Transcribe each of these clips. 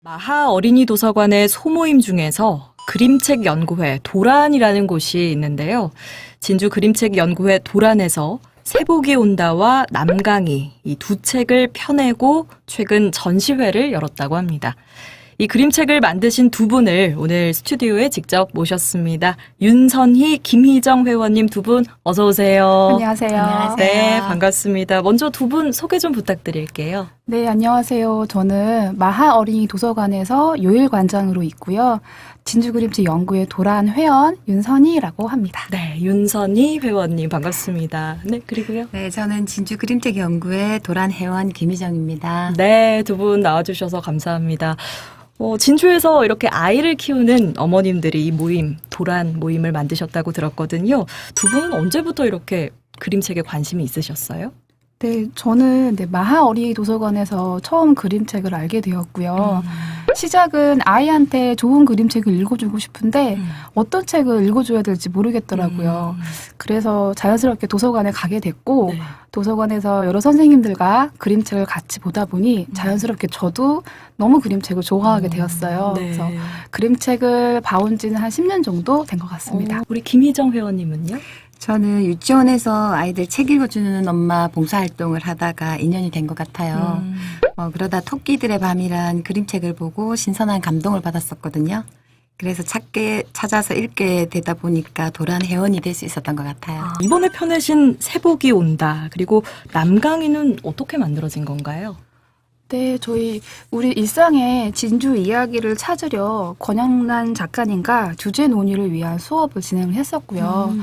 마하 어린이 도서관의 소모임 중에서 그림책 연구회 도란이라는 곳이 있는데요. 진주 그림책 연구회 도란에서 세복이 온다와 남강이 이 두 책을 펴내고 최근 전시회를 열었다고 합니다. 이 그림책을 만드신 두 분을 오늘 스튜디오에 직접 모셨습니다. 윤선희, 김희정 회원님 두 분 어서 오세요. 안녕하세요. 네, 반갑습니다. 먼저 두 분 소개 좀 부탁드릴게요. 네, 안녕하세요. 저는 마하 어린이 도서관에서 요일관장으로 있고요. 진주그림책 연구회 도란 회원 윤선희라고 합니다. 네, 윤선희 회원님 반갑습니다. 네, 그리고요. 네, 저는 진주 그림책 연구회 도란 회원 김희정입니다. 네, 두 분 나와주셔서 감사합니다. 진주에서 이렇게 아이를 키우는 어머님들이 이 모임, 도란 모임을 만드셨다고 들었거든요. 두 분은 언제부터 이렇게 그림책에 관심이 있으셨어요? 네, 저는 마하 어린이 도서관에서 처음 그림책을 알게 되었고요. 시작은 아이한테 좋은 그림책을 읽어주고 싶은데 어떤 책을 읽어줘야 될지 모르겠더라고요. 그래서 자연스럽게 도서관에 가게 됐고 네. 도서관에서 여러 선생님들과 그림책을 같이 보다 보니 자연스럽게 저도 너무 그림책을 좋아하게 되었어요. 네. 그래서 그림책을 봐온 지는 한 10년 정도 된 것 같습니다. 우리 김희정 회원님은요? 저는 유치원에서 아이들 책 읽어주는 엄마 봉사활동을 하다가 인연이 된 것 같아요. 그러다 토끼들의 밤이란 그림책을 보고 신선한 감동을 받았었거든요. 그래서 찾아서 읽게 되다 보니까 도란 회원이 될 수 있었던 것 같아요. 이번에 펴내신 세복이 온다. 그리고 남강이는 어떻게 만들어진 건가요? 네, 우리 일상의 진주 이야기를 찾으려 권영란 작가님과 주제 논의를 위한 수업을 진행을 했었고요.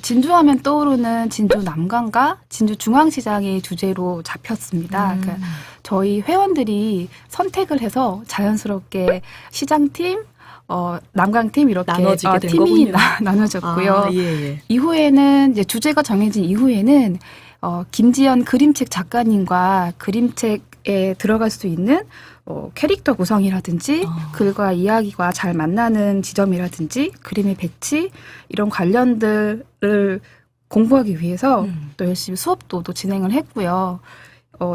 진주하면 떠오르는 진주 남강과 진주 중앙시장이 주제로 잡혔습니다. 그러니까 저희 회원들이 선택을 해서 자연스럽게 시장팀, 남강팀 이렇게 나눠지게 된 팀이 거군요. 나눠졌고요. 예. 이후에는 이제 주제가 정해진 이후에는 김지연 그림책 작가님과 그림책에 들어갈 수 있는 캐릭터 구성이라든지 글과 이야기가 잘 만나는 지점이라든지 그림의 배치 이런 관련들을 공부하기 위해서 또 열심히 수업도 또 진행을 했고요.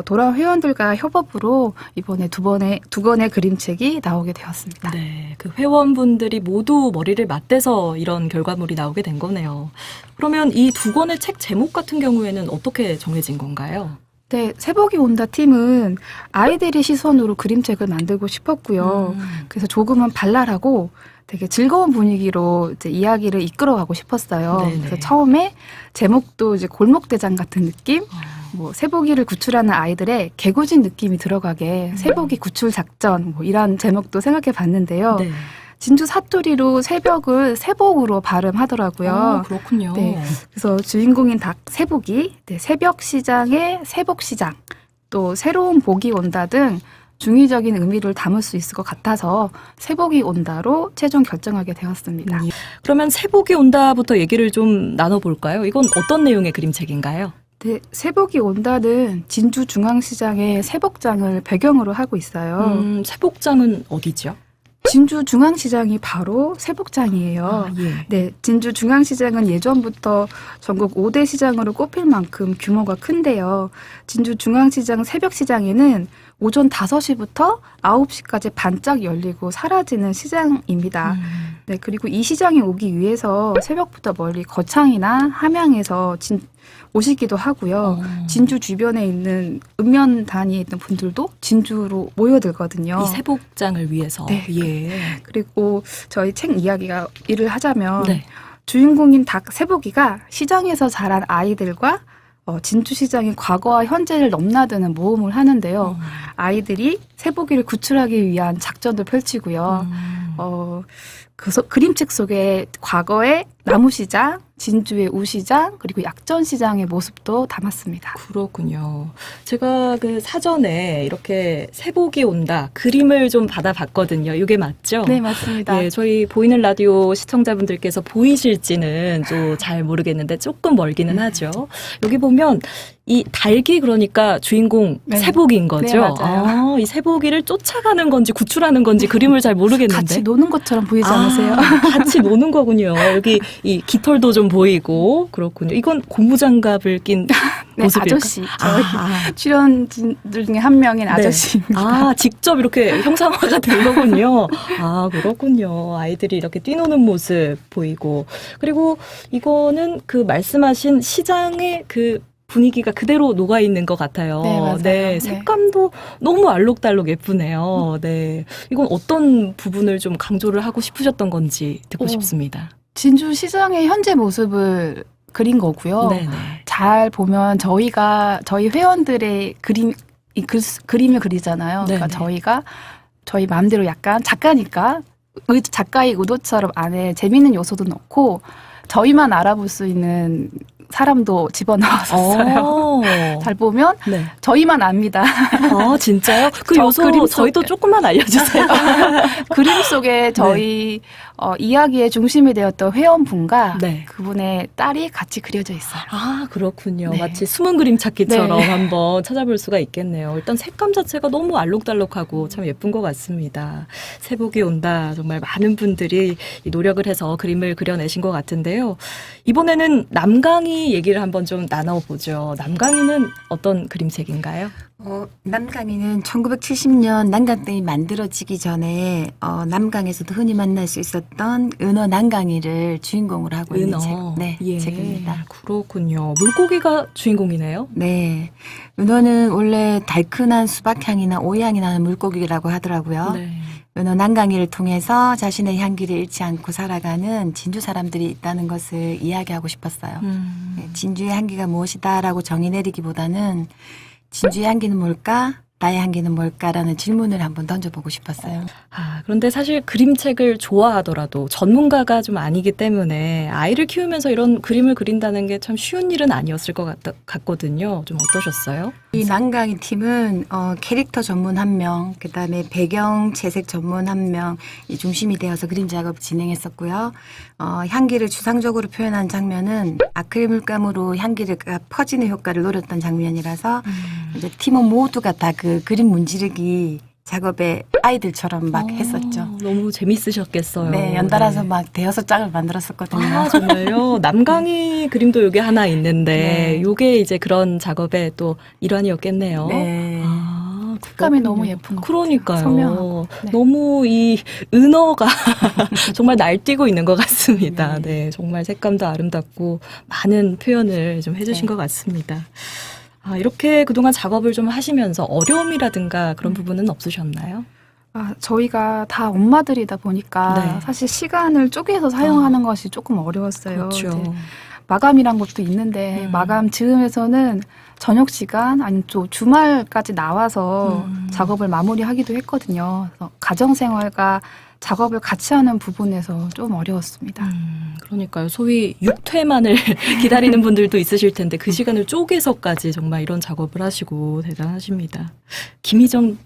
도란 회원들과 협업으로 이번에 두 권의 그림책이 나오게 되었습니다. 네, 그 회원분들이 모두 머리를 맞대서 이런 결과물이 나오게 된 거네요. 그러면 이 두 권의 책 제목 같은 경우에는 어떻게 정해진 건가요? 네, 세복이 온다 팀은 아이들의 시선으로 그림책을 만들고 싶었고요. 그래서 조금은 발랄하고 되게 즐거운 분위기로 이제 이야기를 이끌어가고 싶었어요. 네네. 그래서 처음에 제목도 이제 골목대장 같은 느낌, 세복이를 구출하는 아이들의 개구진 느낌이 들어가게 세복이 구출 작전 이런 제목도 생각해 봤는데요. 네. 진주 사투리로 새벽을 세복으로 발음하더라고요. 그렇군요. 네. 그래서 주인공인 닭 세복이 새벽 시장의 세복 시장, 또 새로운 복이 온다 등 중의적인 의미를 담을 수 있을 것 같아서 세복이 온다로 최종 결정하게 되었습니다. 그러면 세복이 온다부터 얘기를 좀 나눠볼까요? 이건 어떤 내용의 그림책인가요? 네, 세복이 온다는 진주 중앙시장의 세복장을 배경으로 하고 있어요. 세복장은 어디죠? 진주 중앙시장이 바로 세복장이에요. 예. 네, 진주 중앙시장은 예전부터 전국 5대 시장으로 꼽힐 만큼 규모가 큰데요. 진주 중앙시장 새벽시장에는 오전 5시부터 9시까지 반짝 열리고 사라지는 시장입니다. 네, 그리고 이 시장에 오기 위해서 새벽부터 멀리 거창이나 함양에서 오시기도 하고요. 진주 주변에 있는 읍면 단위에 있는 분들도 진주로 모여들거든요. 이 세복장을 위해서. 네. 예. 그리고 저희 책 이야기를 하자면 네. 주인공인 닭 세복이가 시장에서 자란 아이들과 진주시장의 과거와 현재를 넘나드는 모험을 하는데요. 아이들이 세복이를 구출하기 위한 작전도 펼치고요. 그림책 속에 과거의 나무시장, 진주의 우시장, 그리고 약전시장의 모습도 담았습니다. 그렇군요. 제가 그 사전에 이렇게 세복이 온다 그림을 좀 받아봤거든요. 이게 맞죠? 네, 맞습니다. 예, 저희 보이는 라디오 시청자분들께서 보이실지는 좀 잘 모르겠는데 조금 멀기는 하죠. 여기 보면 이 닭이 그러니까 주인공 네. 세복인 거죠? 네, 맞아요. 아, 이 세복이를 쫓아가는 건지 구출하는 건지 그림을 잘 모르겠는데. 같이 노는 것처럼 보이지 않으세요? 같이 노는 거군요. 여기 이 깃털도 좀 보이고 그렇군요. 이건 고무장갑을 낀 네, 모습일까? 아저씨. 저희 출연진들 중에 한 명인 아저씨입니다. 아, 직접 이렇게 형상화가 된 거군요. 아, 그렇군요. 아이들이 이렇게 뛰노는 모습 보이고. 그리고 이거는 그 말씀하신 시장의 그 분위기가 그대로 녹아 있는 것 같아요. 네, 맞아요. 네, 색감도 너무 알록달록 예쁘네요. 네. 이건 어떤 부분을 좀 강조를 하고 싶으셨던 건지 듣고 싶습니다. 진주 시장의 현재 모습을 그린 거고요. 네, 네. 잘 보면 저희 회원들의 그림을 그리잖아요. 그러니까 네네. 저희 마음대로 약간 작가니까 작가의 의도처럼 안에 재밌는 요소도 넣고 저희만 알아볼 수 있는 사람도 집어넣었어요. 잘 보면 네. 저희만 압니다. 아, 진짜요? 그 저 요소 그림 저희도 조금만 알려주세요. 그림 속에 저희 이야기의 중심이 되었던 회원분과 네. 그분의 딸이 같이 그려져 있어요. 아, 그렇군요. 네. 마치 숨은 그림 찾기처럼 네. 한번 찾아볼 수가 있겠네요. 일단 색감 자체가 너무 알록달록하고 참 예쁜 것 같습니다. 세복이 온다. 정말 많은 분들이 이 노력을 해서 그림을 그려내신 것 같은데요. 이번에는 남강이 얘기를 한번 좀 나눠보죠. 남강이는 어떤 그림책인가요? 남강이는 1970년 난강댐이 만들어지기 전에 남강에서도 흔히 만날 수 있었던 은어 난강이를 주인공으로 하고 있는 책입니다. 그렇군요. 물고기가 주인공이네요. 네, 은어는 원래 달큰한 수박향이나 오이향이 나는 물고기라고 하더라고요. 네. 은어 난강이를 통해서 자신의 향기를 잃지 않고 살아가는 진주 사람들이 있다는 것을 이야기하고 싶었어요. 네, 진주의 향기가 무엇이다라고 정의 내리기보다는 진주의 향기는 뭘까? 나의 향기는 뭘까라는 질문을 한번 던져보고 싶었어요. 아, 그런데 사실 그림책을 좋아하더라도 전문가가 좀 아니기 때문에 아이를 키우면서 이런 그림을 그린다는 게 참 쉬운 일은 아니었을 것 같거든요. 좀 어떠셨어요? 이 난강이 팀은 캐릭터 전문 1명, 그다음에 배경 채색 전문 1명 이 중심이 되어서 그림 작업을 진행했었고요. 향기를 추상적으로 표현한 장면은 아크릴 물감으로 향기를 퍼지는 효과를 노렸던 장면이라서 이제 팀원 모두가 다 그 그림 문지르기 작업에 아이들처럼 막 했었죠. 너무 재밌으셨겠어요. 네, 연달아서 막 대여섯 장을 만들었었거든요. 아, 정말요? 남강이 그림도 요게 하나 있는데 네. 요게 이제 그런 작업의 또 일환이었겠네요. 네. 아, 색감이 그렇군요. 너무 예쁜 것 그러니까요. 선명하고. 네. 너무 이 은어가 정말 날뛰고 있는 것 같습니다. 네, 정말 색감도 아름답고 많은 표현을 좀 해주신 네. 것 같습니다. 아, 이렇게 그동안 작업을 좀 하시면서 어려움이라든가 그런 부분은 없으셨나요? 저희가 다 엄마들이다 보니까 네. 사실 시간을 쪼개서 사용하는 것이 조금 어려웠어요. 그렇죠. 이제 마감이란 것도 있는데 마감 즈음에서는 저녁 시간 아니면 또 주말까지 나와서 작업을 마무리하기도 했거든요. 그래서 가정생활과 작업을 같이 하는 부분에서 좀 어려웠습니다. 그러니까요. 소위 육퇴만을 기다리는 분들도 있으실 텐데 그 시간을 쪼개서까지 정말 이런 작업을 하시고 대단하십니다. 김희정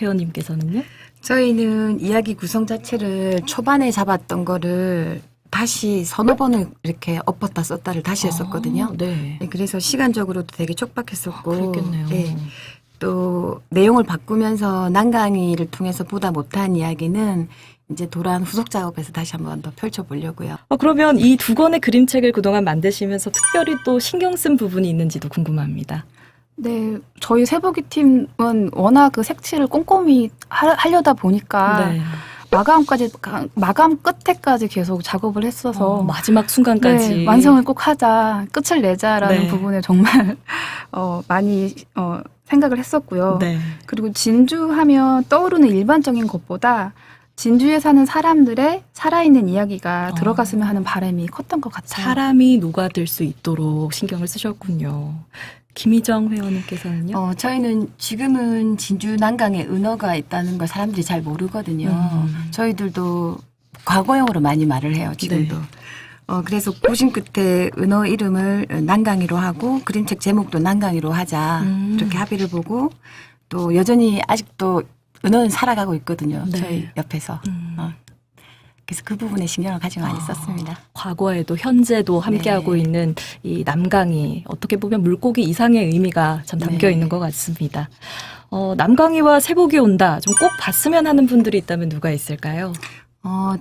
회원님께서는요? 저희는 이야기 구성 자체를 초반에 잡았던 거를 다시 서너 번을 이렇게 엎었다 썼다를 다시 했었거든요. 네. 네, 그래서 시간적으로도 되게 촉박했었고 그렇겠네요. 네, 또 내용을 바꾸면서 난강이를 통해서 보다 못한 이야기는 이제 돌아온 후속 작업에서 다시 한번 더 펼쳐보려고요. 그러면 이 두 권의 그림책을 그동안 만드시면서 특별히 또 신경 쓴 부분이 있는지도 궁금합니다. 네, 저희 세보기 팀은 워낙 그 색칠을 꼼꼼히 하려다 보니까 네. 마감 끝에까지 계속 작업을 했어서 마지막 순간까지 네, 완성을 꼭 하자, 끝을 내자라는 네. 부분에 정말 많이 생각을 했었고요. 네. 그리고 진주하면 떠오르는 일반적인 것보다 진주에 사는 사람들의 살아있는 이야기가 들어갔으면 하는 바람이 컸던 것 같아요. 사람이 녹아들 수 있도록 신경을 쓰셨군요. 김희정 회원님께서는요? 저희는 지금은 진주 난강에 은어가 있다는 걸 사람들이 잘 모르거든요. 저희들도 과거형으로 많이 말을 해요, 지금도. 네. 그래서 고심 끝에 은어 이름을 난강이로 하고 그림책 제목도 난강이로 하자. 이렇게 합의를 보고 또 여전히 아직도 은어는 살아가고 있거든요. 네. 저희 옆에서. 그래서 그 부분에 신경을 가지고 많이 썼습니다. 과거에도 현재도 함께하고 네. 있는 이 남강이 어떻게 보면 물고기 이상의 의미가 참 담겨 네. 있는 것 같습니다. 남강이와 새복이 온다 좀 꼭 봤으면 하는 분들이 있다면 누가 있을까요?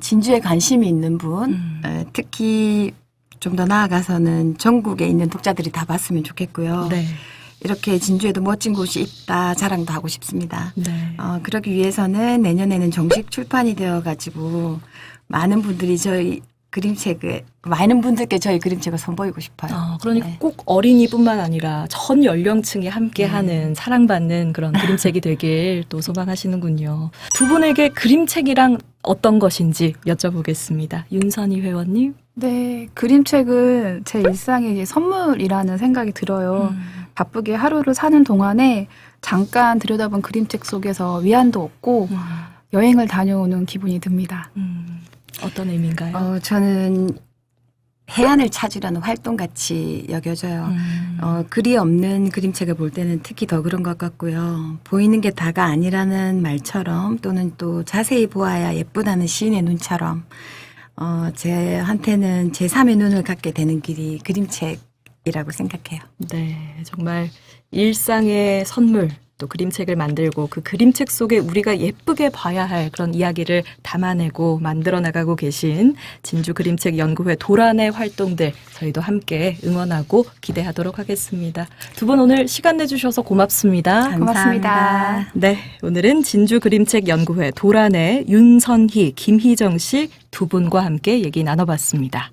진주에 관심이 있는 분, 특히 좀 더 나아가서는 전국에 있는 독자들이 다 봤으면 좋겠고요. 네. 이렇게 진주에도 멋진 곳이 있다 자랑도 하고 싶습니다. 네. 그러기 위해서는 내년에는 정식 출판이 되어가지고 많은 분들이 많은 분들께 저희 그림책을 선보이고 싶어요. 그러니까 네. 꼭 어린이뿐만 아니라 전 연령층이 함께하는 사랑받는 그런 그림책이 되길 또 소망하시는군요. 두 분에게 그림책이랑 어떤 것인지 여쭤보겠습니다. 윤선희 회원님. 네, 그림책은 제 일상의 이제 선물이라는 생각이 들어요. 바쁘게 하루를 사는 동안에 잠깐 들여다본 그림책 속에서 위안도 얻고 여행을 다녀오는 기분이 듭니다. 어떤 의미인가요? 저는 해안을 찾으려는 활동같이 여겨져요. 글이 없는 그림책을 볼 때는 특히 더 그런 것 같고요. 보이는 게 다가 아니라는 말처럼 또는 또 자세히 보아야 예쁘다는 시인의 눈처럼 제한테는 제3의 눈을 갖게 되는 길이 그림책이라고 생각해요. 네, 정말 일상의 선물, 또 그림책을 만들고 그 그림책 속에 우리가 예쁘게 봐야 할 그런 이야기를 담아내고 만들어 나가고 계신 진주 그림책 연구회 도란의 활동들 저희도 함께 응원하고 기대하도록 하겠습니다. 두 분 오늘 시간 내주셔서 고맙습니다. 고맙습니다. 네, 오늘은 진주 그림책 연구회 도란의 윤선희, 김희정 씨 두 분과 함께 얘기 나눠봤습니다.